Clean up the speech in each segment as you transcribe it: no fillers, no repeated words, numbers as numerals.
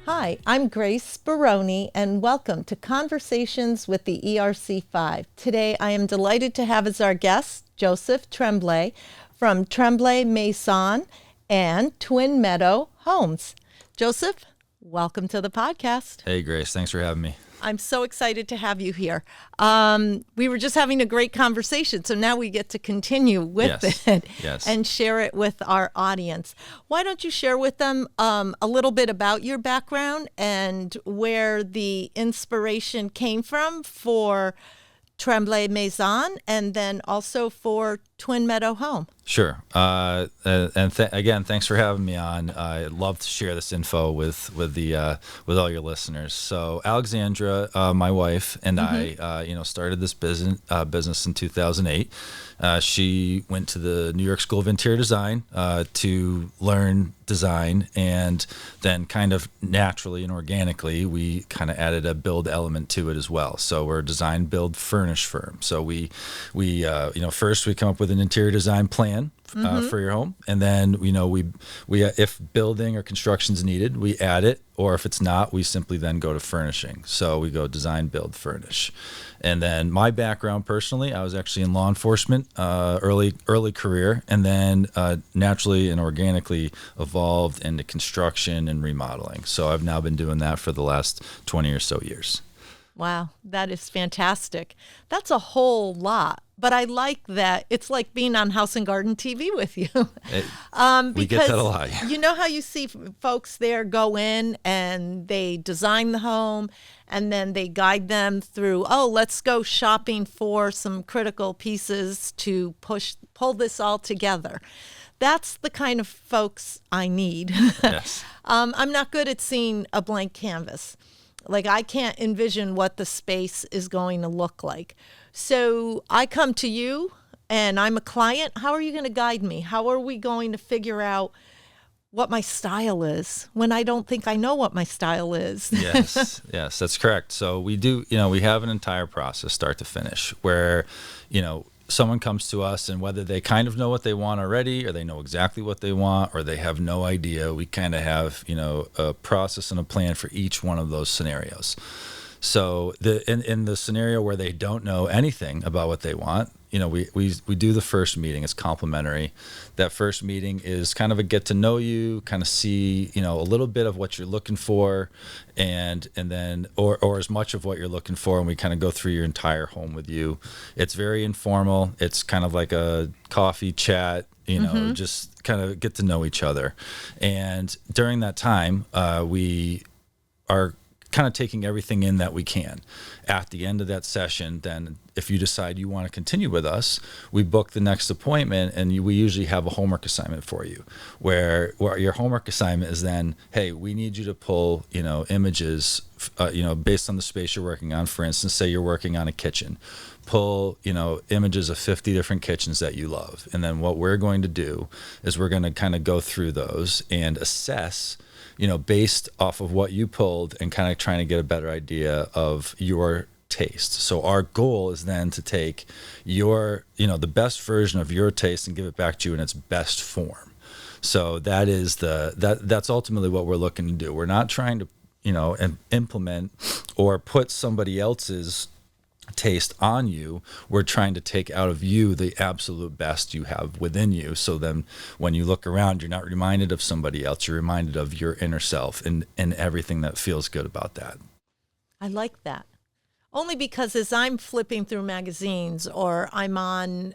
Hi, I'm Grace Baroni, and welcome to Conversations with the ERC5. Today, I am delighted to have as our guest Joseph Tremblay from Tremblay Maison and Twin Meadow Homes. Joseph, welcome to the podcast. Hey, Grace. Thanks for having me. I'm so excited to have you here. We were just having a great conversation, so now we get to continue with it and share it with our audience. Why don't you share with them a little bit about your background and where the inspiration came from for Tremblay Maison and then also for Twin Meadow Home? Sure. Again, thanks for having me on. I'd love to share this info with all your listeners. So Alexandra, my wife, and I, started this business in 2008. She went to the New York School of Interior Design to learn design, and then kind of naturally and organically, we kind of added a build element to it as well. So we're a design, build, furnish firm. So we first we come up with an interior design plan for your home, and then we if building or construction is needed, we add it, or if it's not, we simply then go to furnishing. So we go design, build, furnish. And then my background personally, I was actually in law enforcement early career, and then naturally and organically evolved into construction and remodeling. So I've now been doing that for the last 20 or so years. Wow, that is fantastic. That's a whole lot. But I like that. It's like being on House and Garden TV with you. We get that a lot. You know how you see folks there go in and they design the home and then they guide them through, let's go shopping for some critical pieces to pull this all together. That's the kind of folks I need. Yes. I'm not good at seeing a blank canvas. Like, I can't envision what the space is going to look like. So I come to you and I'm a client. How are you going to guide me? How are we going to figure out what my style is when I don't think I know what my style is? Yes, that's correct. So we do, we have an entire process start to finish where, someone comes to us, and whether they kind of know what they want already, or they know exactly what they want, or they have no idea, we kind of have, a process and a plan for each one of those scenarios. So in the scenario where they don't know anything about what they want, we do the first meeting. It's complimentary. That first meeting is kind of a get to know you, kind of see, a little bit of what you're looking for, and then or as much of what you're looking for, and we kind of go through your entire home with you. It's very informal. It's kind of like a coffee chat, just kind of get to know each other. And during that time, we are kind of taking everything in that we can. At the end of that session, then if you decide you want to continue with us, we book the next appointment, and we usually have a homework assignment for you, where your homework assignment is then, hey, we need you to pull, images, based on the space you're working on. For instance, say you're working on a kitchen, pull, images of 50 different kitchens that you love. And then what we're going to do is we're going to kind of go through those and assess, based off of what you pulled, and kind of trying to get a better idea of your taste. So our goal is then to take your, the best version of your taste and give it back to you in its best form. So that's ultimately what we're looking to do. We're not trying to, implement or put somebody else's taste on you. We're trying to take out of you the absolute best you have within you, so then when you look around, you're not reminded of somebody else, you're reminded of your inner self and everything that feels good about that. I like that. Only because as I'm flipping through magazines or I'm on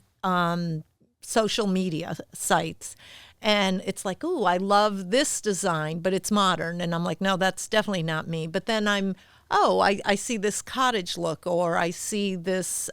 social media sites, and it's like, ooh, I love this design, but it's modern, and I'm like, no, that's definitely not me. But then I see this cottage look, or I see this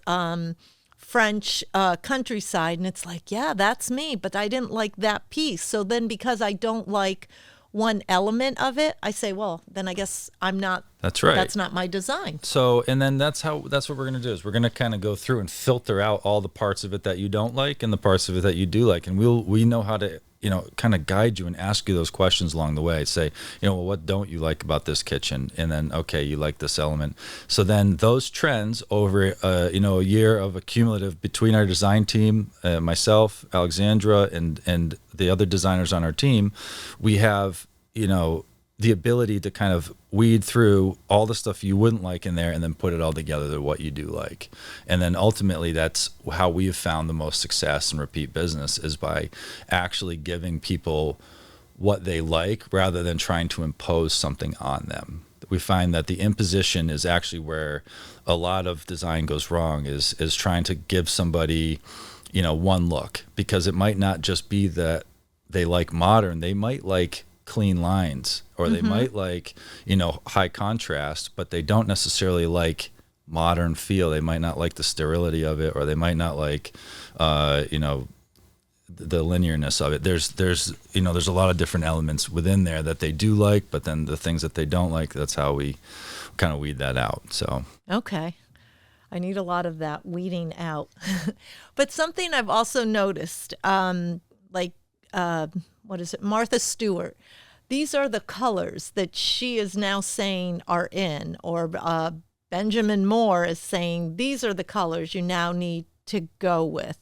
French countryside, and it's like, yeah, that's me, but I didn't like that piece. So then because I don't like one element of it, I say, well, then I guess I'm not. That's right. That's not my design. So, and then that's what we're going to do is we're going to kind of go through and filter out all the parts of it that you don't like and the parts of it that you do like. And we know how to kind of guide you and ask you those questions along the way. Say, well, what don't you like about this kitchen? And then, okay, you like this element. So then those trends over, a year of accumulative between our design team, myself, Alexandra, and the other designers on our team, we have, the ability to kind of weed through all the stuff you wouldn't like in there and then put it all together to what you do like. And then ultimately that's how we have found the most success in repeat business, is by actually giving people what they like rather than trying to impose something on them. We find that the imposition is actually where a lot of design goes wrong, is trying to give somebody, one look, because it might not just be that they like modern, they might like clean lines, or they might like, high contrast, but they don't necessarily like modern feel. They might not like the sterility of it, or they might not like, the linearness of it. There's a lot of different elements within there that they do like, but then the things that they don't like, that's how we kind of weed that out. So. Okay. I need a lot of that weeding out. But something I've also noticed, what is it? Martha Stewart. These are the colors that she is now saying are in, or Benjamin Moore is saying these are the colors you now need to go with.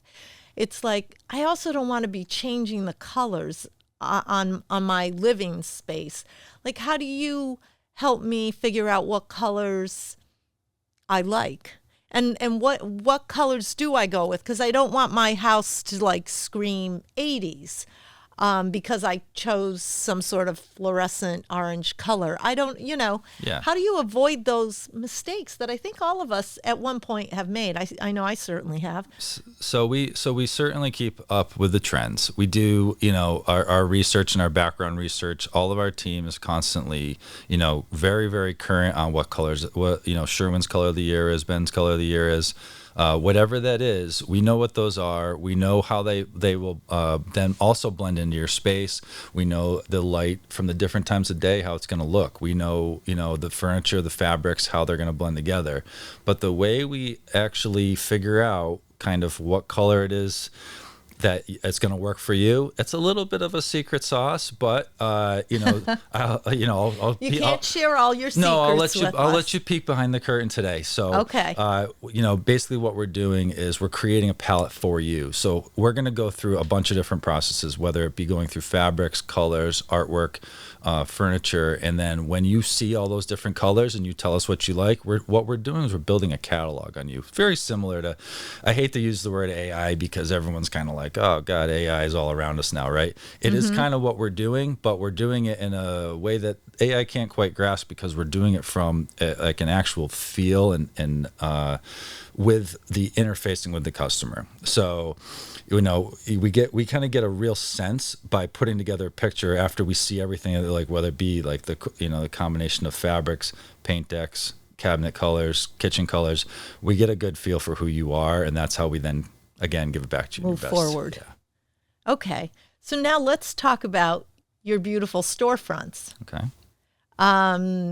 It's like, I also don't want to be changing the colors on my living space. Like, how do you help me figure out what colors I like? And what colors do I go with? Because I don't want my house to like scream 80s. Because I chose some sort of fluorescent orange color. I don't, Yeah. How do you avoid those mistakes that I think all of us at one point have made? I know I certainly have. So we certainly keep up with the trends. We do, our research and our background research. All of our team is constantly, very, very current on what colors, Sherwin's color of the year is, Ben's color of the year is. Whatever that is, we know what those are. We know how they will then also blend into your space. We know the light from the different times of day, how it's going to look. We know, the furniture, the fabrics, how they're going to blend together. But the way we actually figure out kind of what color it is that it's going to work for you, it's a little bit of a secret sauce, but I'll You can't share all your secrets. No, I'll let you peek behind the curtain today. So, okay. Basically what we're doing is we're creating a palette for you. So we're going to go through a bunch of different processes, whether it be going through fabrics, colors, artwork, furniture, and then when you see all those different colors and you tell us what you like, what we're doing is we're building a catalog on you. Very similar to, I hate to use the word AI because everyone's kind of like, oh God, AI is all around us now, right? It is kind of what we're doing, but we're doing it in a way that AI can't quite grasp, because we're doing it from like an actual feel and with the interfacing with the customer. So, we kind of get a real sense by putting together a picture after we see everything, like whether it be like the combination of fabrics, paint decks, cabinet colors, kitchen colors. We get a good feel for who you are, and that's how we then again give it back to you. Move forward. Yeah. Okay, so now let's talk about your beautiful storefronts. Okay.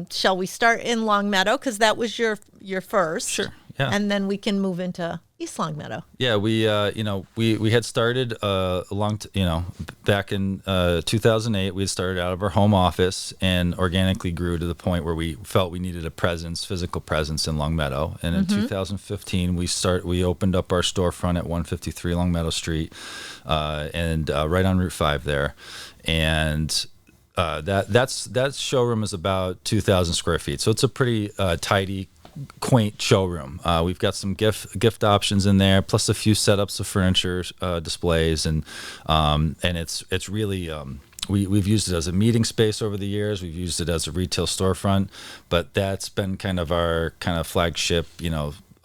Shall we start in Longmeadow, because that was your first? Sure. Yeah. And then we can move into East Longmeadow. Yeah, we had started back in 2008. We had started out of our home office and organically grew to the point where we felt we needed a physical presence in Longmeadow. And in 2015, we opened up our storefront at 153 Longmeadow Street, and right on Route 5 there, and that showroom is about 2,000 square feet, so it's a pretty tidy, quaint showroom. We've got some gift options in there, plus a few setups of furniture displays, and it's really we've used it as a meeting space over the years. We've used it as a retail storefront, but that's been kind of our flagship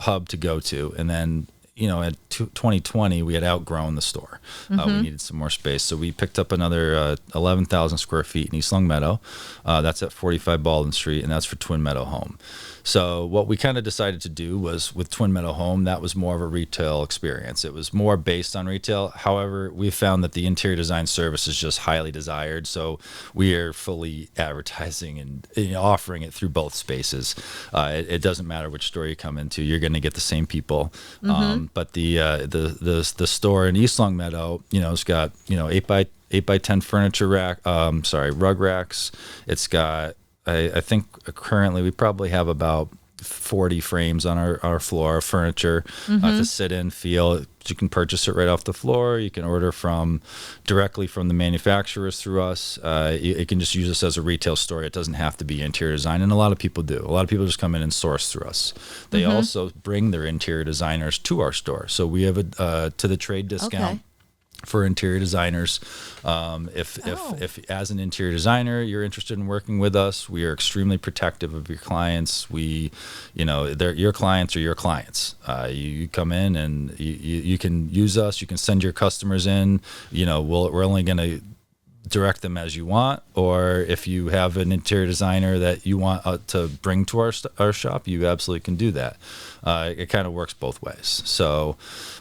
hub to go to. And then in 2020, we had outgrown the store. We needed some more space. So we picked up another 11,000 square feet in East Longmeadow. That's at 45 Baldwin Street, and that's for Twin Meadow Home. So what we kind of decided to do was, with Twin Meadow Home, that was more of a retail experience. It was more based on retail. However, we found that the interior design service is just highly desired. So we are fully advertising and offering it through both spaces. It doesn't matter which store you come into, you're going to get the same people. But the store in East Longmeadow, it's got 8 8x10 furniture rug racks. It's got, I think currently we probably have about 40 frames on our floor of furniture to sit in, feel. You can purchase it right off the floor. You can order directly from the manufacturers through us. You can just use us as a retail store. It doesn't have to be interior design, and a lot of people do. A lot of people just come in and source through us. They also bring their interior designers to our store. So we have a to the trade discount. For interior designers. If as an interior designer you're interested in working with us, we are extremely protective of your clients. Your clients are your clients. You come in and you can use us. You can send your customers in. We're only going to direct them as you want, or if you have an interior designer that you want to bring to our shop, you absolutely can do that. It kind of works both ways. So,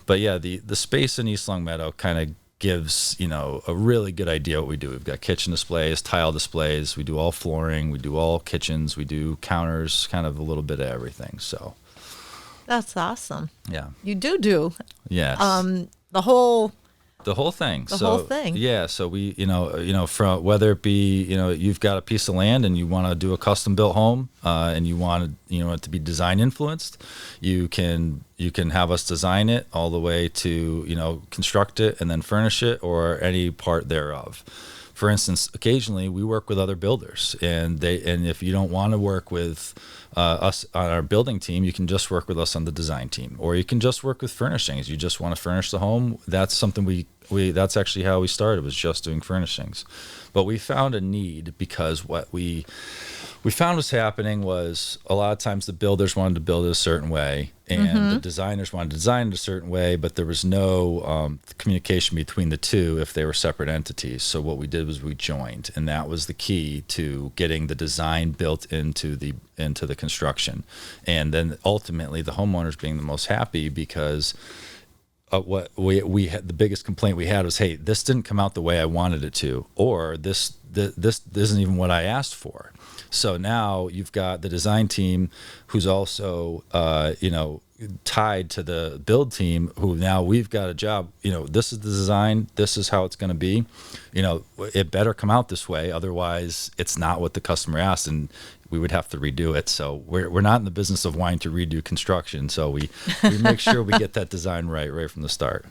but yeah, the space in East Longmeadow kind of gives a really good idea what we do. We've got kitchen displays, tile displays. We do all flooring. We do all kitchens. We do counters. Kind of a litlittle bit of everything. So that's awesome. Yeah, you do. Yes. The whole thing. Whole thing. Yeah. So we, from whether it be, you've got a piece of land and you want to do a custom built home, and you want it to be design influenced, you can have us design it all the way to, construct it and then furnish it, or any part thereof. For instance, occasionally we work with other builders, and if you don't want to work with us on our building team, you can just work with us on the design team, or you can just work with furnishings. You just want to furnish the home. That's something that's actually how we started, was just doing furnishings. But we found a need, because what we found was happening was, a lot of times the builders wanted to build it a certain way, and the designers wanted to design it a certain way, but there was no communication between the two if they were separate entities. So what we did was we joined, and that was the key to getting the design built into the construction, and then ultimately the homeowners being the most happy, because what we had, the biggest complaint we had was, hey, this didn't come out the way I wanted it to, or this isn't even what I asked for. So now you've got the design team, who's also tied to the build team, who now we've got a job. This is the design, this is how it's going to be. It better come out this way, otherwise it's not what the customer asked, and we would have to redo it. So we're not in the business of wanting to redo construction. So we make sure we get that design right from the start.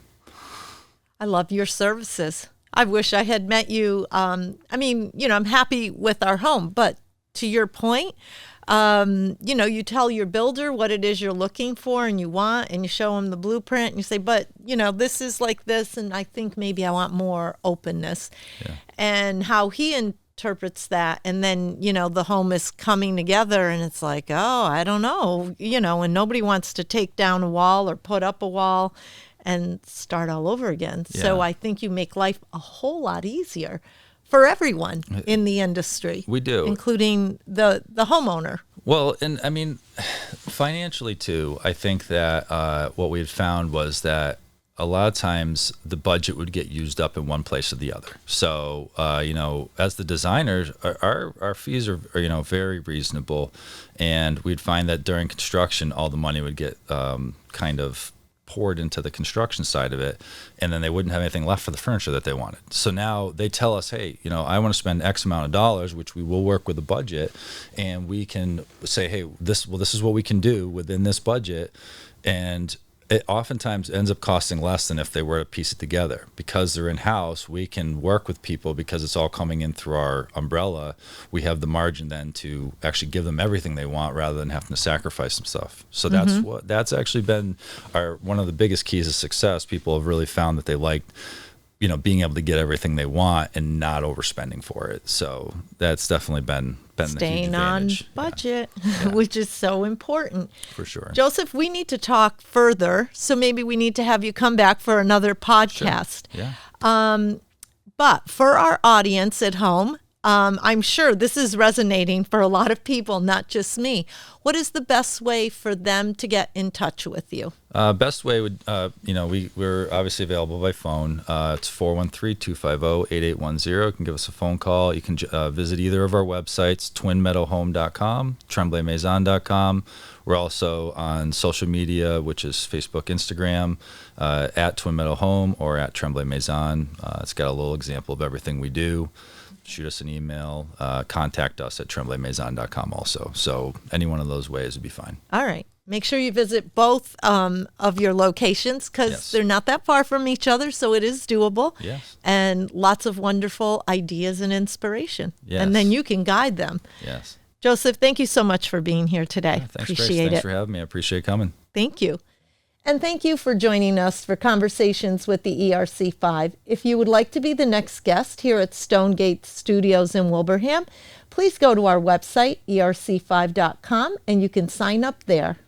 I love your services. I wish I had met you. I'm happy with our home, but to your point, you tell your builder what it is you're looking for and you want, and you show them the blueprint, and you say, but this is like this, and I think maybe I want more openness. Yeah. And how he interprets that, and then the home is coming together, and it's like, oh, I don't know, and nobody wants to take down a wall or put up a wall and start all over again. Yeah. So I think you make life a whole lot easier for everyone in the industry. We do, including the homeowner. Well, and I mean, financially too, I think that what we had found was that a lot of times the budget would get used up in one place or the other. So, as the designers, our fees are very reasonable, and we'd find that during construction, all the money would get kind of poured into the construction side of it, and then they wouldn't have anything left for the furniture that they wanted. So now they tell us, hey, I want to spend X amount of dollars, which we will work with the budget, and we can say, hey, this is what we can do within this budget, and it oftentimes ends up costing less than if they were to piece it together. Because they're in-house, we can work with people, because it's all coming in through our umbrella. We have the margin then to actually give them everything they want, rather than having to sacrifice some stuff. So that's actually been one of the biggest keys of success. People have really found that they liked being able to get everything they want and not overspending for it. So that's definitely been staying on budget, which is so important. For sure. Joseph, we need to talk further, so maybe we need to have you come back for another podcast. Sure. Yeah. But for our audience at home, I'm sure this is resonating for a lot of people, not just me. What is the best way for them to get in touch with you? Best way would, we're obviously available by phone. It's 413-250-8810. You can give us a phone call. You can visit either of our websites, twinmeadowhome.com, tremblay-maison.com. We're also on social media, which is Facebook, Instagram, at Twin Meadow Home or at Tremblay Maison. It's got a little example of everything we do. Shoot us an email, contact us at tremblay-maison.com also. So any one of those ways would be fine. All right. Make sure you visit both of your locations because they're not that far from each other, so it is doable. Yes. And lots of wonderful ideas and inspiration. Yes. And then you can guide them. Yes. Joseph, thank you so much for being here today. Yeah, thanks, Appreciate Grace. it. Thanks for having me. I appreciate coming. Thank you. And thank you for joining us for Conversations with the ERC5. If you would like to be the next guest here at Stonegate Studios in Wilbraham, please go to our website, erc5.com, and you can sign up there.